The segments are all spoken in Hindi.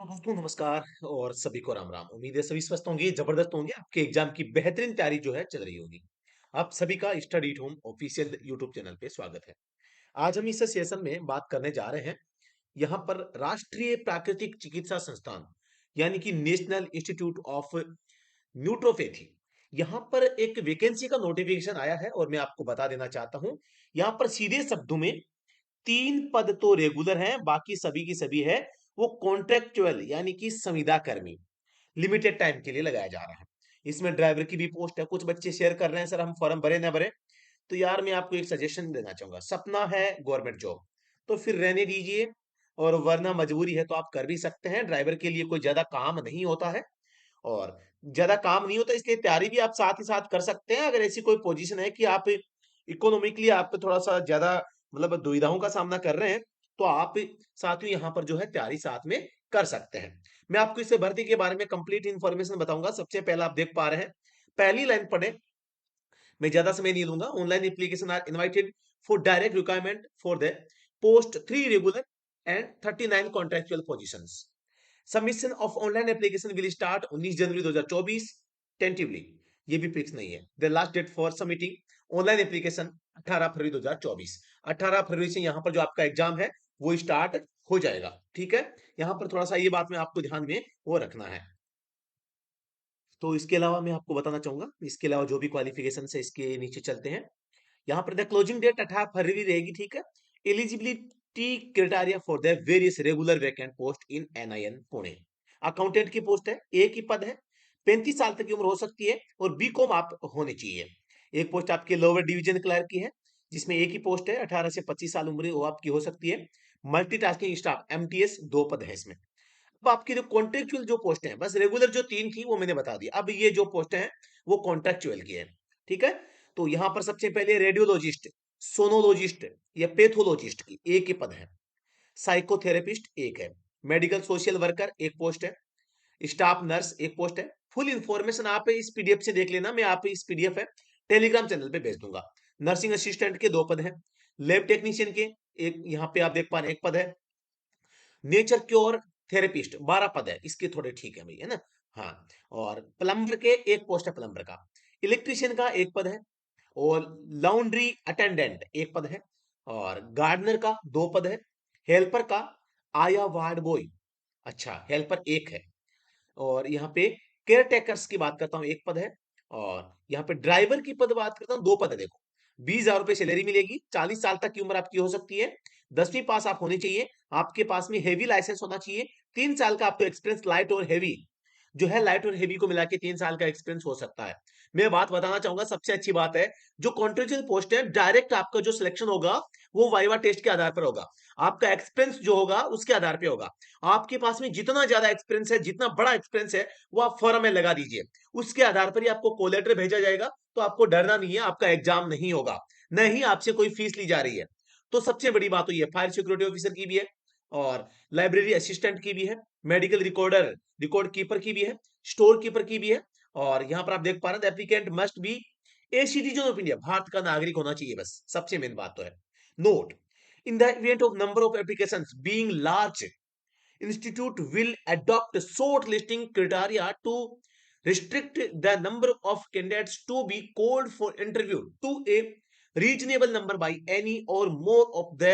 दोस्तों नमस्कार और सभी को राम राम। उम्मीद है सभी स्वस्थ होंगे, जबरदस्त होंगे। आपके एग्जाम की बेहतरीन तैयारी जो है चल रही होगी। आप सभी का study at home official YouTube channel पे स्वागत है। आज हम इस सेशन में बात करने जा रहे हैं। यहाँ पर राष्ट्रीय प्राकृतिक चिकित्सा संस्थान यानी कि नेशनल इंस्टीट्यूट ऑफ न्यूट्रोपैथी, यहाँ पर एक वैकेंसी का नोटिफिकेशन आया है और मैं आपको बता देना चाहता हूँ। यहाँ पर सीधे शब्दों में 3 पद तो रेगुलर हैं, बाकी सभी की सभी है वो कॉन्ट्रेक्चुअल यानी कि संविदा कर्मी, लिमिटेड टाइम के लिए लगाया जा रहा है। इसमें ड्राइवर की भी पोस्ट है। कुछ बच्चे शेयर कर रहे हैं सर हम फॉर्म भरे ना भरे। तो यार मैं आपको एक सजेशन देना चाहूंगा, सपना है गवर्नमेंट जॉब तो फिर रहने दीजिए, और वरना मजबूरी है तो आप कर भी सकते हैं। ड्राइवर के लिए कोई ज्यादा काम नहीं होता है, और ज्यादा काम नहीं होता इसलिए तैयारी भी आप साथ ही साथ कर सकते हैं। अगर ऐसी कोई पोजीशन है कि आप इकोनॉमिकली आप थोड़ा सा ज्यादा मतलब दुविधाओं का सामना कर रहे हैं, तो आप साथ ही यहाँ पर जो है तैयारी साथ में कर सकते हैं। मैं आपको इस भर्ती के बारे में कंप्लीट इंफॉर्मेशन बताऊंगा। सबसे पहला आप देख पा रहे हैं, पहली लाइन पढ़े, मैं ज्यादा समय नहीं लूंगा। Online application are invited for direct requirement for the post 3 regular and 39 contractual positions. Submission of online application will start 19 January 2024 tentatively. ये भी फिक्स नहीं है। The last date for submitting online application 18 February 2024। 18 फरवरी से यहाँ पर जो आपका एग्जाम है वो स्टार्ट हो जाएगा। ठीक है, यहाँ पर थोड़ा सा ये बात में आपको ध्यान में वो रखना है। तो इसके अलावा मैं आपको बताना चाहूंगा, इसके अलावा जो भी क्वालिफिकेशन है इसके नीचे चलते हैं। यहाँ पर द क्लोजिंग डेट 18 फरवरी रहेगी। ठीक है, eligibility criteria for the various regular vacant post in NIN Pune. Accountant की पोस्ट है, एक ही पद है, 35 साल तक की उम्र हो सकती है और बीकॉम आप होने चाहिए। एक पोस्ट आपके लोअर डिवीजन क्लर्क की है, जिसमें एक ही पोस्ट है, 18 से 25 साल उम्र वो आपकी हो सकती है। मल्टीटास्किंग स्टाफ एमटीएस 2 पद है इसमें। अब आपकी जो कॉन्ट्रेक्चुअल जो पोस्ट है, बस रेगुलर जो 3 थी वो मैंने बता दिया, अब ये जो पोस्ट है वो कॉन्ट्रेक्चुअल की है। ठीक है, तो यहां पर सबसे पहले रेडियोलॉजिस्ट, सोनोलॉजिस्ट या पैथोलॉजिस्ट की एक ही पद है। साइकोथेरेपिस्ट एक है। मेडिकल सोशल वर्कर एक पोस्ट है। स्टाफ नर्स एक पोस्ट है। फुल इंफॉर्मेशन आप इस पीडीएफ से देख लेना, मैं आप इस पीडीएफ है टेलीग्राम चैनल पे भेज दूंगा। नर्सिंग असिस्टेंट के 2 पद हैं। लैब टेक्नीशियन के एक यहाँ पे आप देख पा रहे हैं, एक पद है। नेचर क्योर थेरेपिस्ट 12 पद है, इसके थोड़े ठीक है भाई, है ना। हाँ, और प्लम्बर के एक पोस्ट है प्लम्बर का। इलेक्ट्रिशियन का एक पद है, और लॉन्ड्री अटेंडेंट एक पद है, और गार्डनर का 2 पद है। हेल्पर का आया वार्ड बॉय, अच्छा हेल्पर एक है। और यहाँ पे केयर टेकर्स की बात करता हूँ, एक पद है। और यहाँ पे ड्राइवर की पद बात करता हूँ, 2 पद है। देखो 20,000 रुपए सैलरी मिलेगी, 40 साल तक की उम्र आपकी हो सकती है, 10वीं पास आप होनी चाहिए, आपके पास में हेवी लाइसेंस होना चाहिए, 3 साल का आपको एक्सपीरियंस लाइट और हेवी जो है, लाइट और हेवी को मिला के 3 साल का एक्सपीरियंस हो सकता है। मैं बात बताना चाहूंगा, सबसे अच्छी बात है जो कॉन्ट्रेक्चुअल पोस्ट है, डायरेक्ट आपका जो सिलेक्शन होगा वो वाइवा टेस्ट के आधार पर होगा। आपका एक्सपीरियंस जो होगा उसके आधार पे होगा। आपके पास में जितना ज्यादा एक्सपीरियंस है, जितना बड़ा एक्सपीरियंस है, वो आप फॉर्म में लगा दीजिए। उसके आधार पर ही आपको कॉल लेटर भेजा जाएगा। तो आपको डरना नहीं है, आपका एग्जाम नहीं होगा, न ही आपसे कोई फीस ली जा रही है। तो सबसे बड़ी बात तो ये फायर सिक्योरिटी ऑफिसर की भी है, और लाइब्रेरी असिस्टेंट की भी है, मेडिकल रिकॉर्डर रिकॉर्ड कीपर की भी है, स्टोर कीपर की भी है। और यहां पर आप देख पा रहे हैं applicant must be a citizen of India, Bharat का नागरिक होना चाहिए, बस सबसे मेन बात तो है। Note, in the event of number of applications being large, institute will adopt short listing criteria to restrict the number of candidates to be called for interview to a reasonable number by any or more of the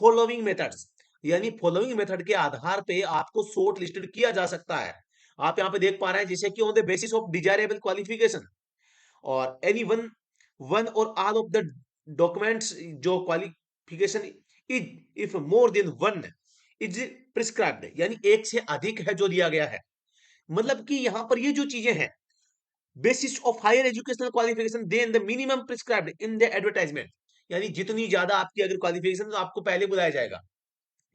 following methods। यानी फॉलोइंग मेथड के आधार पे आपको शॉर्ट लिस्टेड किया जा सकता है। आप यहां पे देख पा रहे हैं, जैसे कि on the basis of desirable qualification, और एनी वन वन और ऑल ऑफ द डॉक्यूमेंट्स जो qualification is, if more than one is prescribed, यानी एक से अधिक है जो दिया गया है। मतलब कि यहां पर ये जो चीजें हैं, basis of higher educational qualification than the minimum prescribed in the advertisement, यानी जितनी ज्यादा आपकी अगर क्वालिफिकेशन तो आपको पहले बुलाया जाएगा।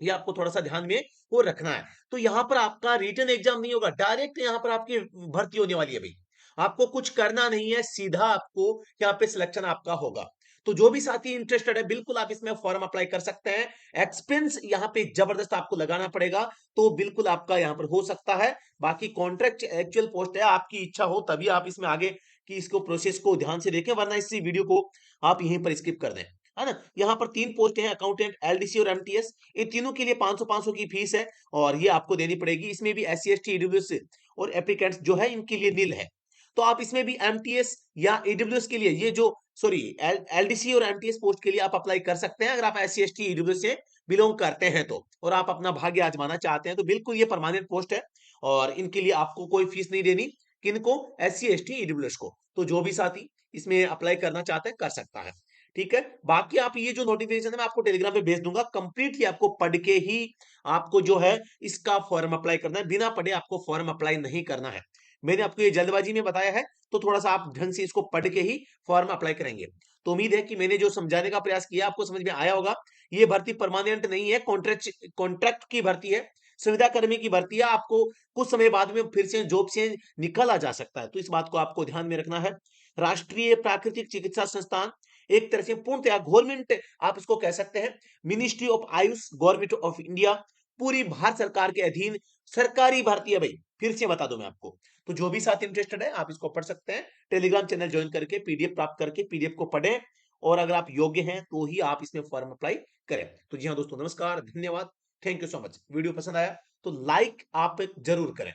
ये आपको थोड़ा सा ध्यान में वो रखना है। तो यहां पर आपका रिटन एग्जाम नहीं होगा, डायरेक्ट यहां पर आपकी भर्ती होने वाली है भाई। आपको कुछ करना नहीं है, सीधा आपको यहाँ पे सिलेक्शन आपका होगा। तो जो भी साथी इंटरेस्टेड है, बिल्कुल आप इसमें फॉर्म अप्लाई कर सकते हैं। एक्सपेंस यहाँ पे जबरदस्त आपको लगाना पड़ेगा, तो बिल्कुल आपका यहाँ पर हो सकता है। बाकी कॉन्ट्रैक्ट एक्चुअल पोस्ट है, आपकी इच्छा हो तभी आप इसमें आगे की इसको प्रोसेस को ध्यान से देखें, वरना इसी वीडियो को आप यहीं पर स्किप कर दें। है ना? यहाँ पर 3 पोस्ट हैं अकाउंटेंट, एलडीसी और एमटीएस। इन तीनों के लिए 500-500 की फीस है और ये आपको देनी पड़ेगी। इसमें भी एससी, एसटी, ईडब्ल्यूएस और एप्लीकेंट्स जो है इनके लिए निल है। तो आप इसमें भी एमटीएस या ईडब्ल्यूएस के लिए ये जो सॉरी एलडीसी और एमटीएस पोस्ट के लिए आप अप्लाई कर सकते हैं अगर आप एससी, एसटी, ईडब्ल्यूएस से बिलोंग करते हैं तो और आप अपना भाग्य आजमाना चाहते हैं तो बिल्कुल ये परमानेंट पोस्ट है और इनके लिए आपको कोई फीस नहीं देनी। किनको? एससी, एसटी, ईडब्ल्यूएस को। तो जो भी साथी इसमें अप्लाई करना चाहते हैं कर सकता है। ठीक है? बाकी आप ये जो नोटिफिकेशन है मैं आपको टेलीग्राम पे भेज दूँगा। कंप्लीटली आपको पढ़ के ही आपको जो है इसका फॉर्म अप्लाई करना है। बिना पढ़े आपको फॉर्म अप्लाई नहीं करना है। मैंने आपको ये जल्दबाजी में बताया है, तो थोड़ा-सा आप ढंग से इसको पढ़ के ही फॉर्म अप्लाई करेंगे। तो उम्मीद है कि मैंने जो समझाने का प्रयास किया आपको समझ में आया होगा। ये भर्ती परमानेंट नहीं है, कॉन्ट्रैक्ट की भर्ती है, संविदा कर्मी की भर्ती है। आपको कुछ समय बाद में फिर से जॉब से निकाला जा सकता है। तो इस बात को आपको ध्यान में रखना है। राष्ट्रीय प्राकृतिक चिकित्सा संस्थान एक तरह से पूर्णतया गवर्नमेंट आप इसको कह सकते हैं। Ministry of Ayush government of India पूरी भारत सरकार के अधीन सरकारी भर्ती है भाई। फिर से बता दूं मैं आपको। तो जो भी साथी इंटरेस्टेड है आप इसको पढ़ सकते हैं। टेलीग्राम चैनल ज्वाइन करके पीडीएफ प्राप्त करके पीडीएफ को पढ़ें और अगर आप योग्य हैं तो ही आप इसमें फॉर्म अप्लाई करें। तो जी हाँ दोस्तों, नमस्कार, धन्यवाद, thank you so much. Video पसंद आया तो लाइक आप जरूर करें।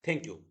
Thank you.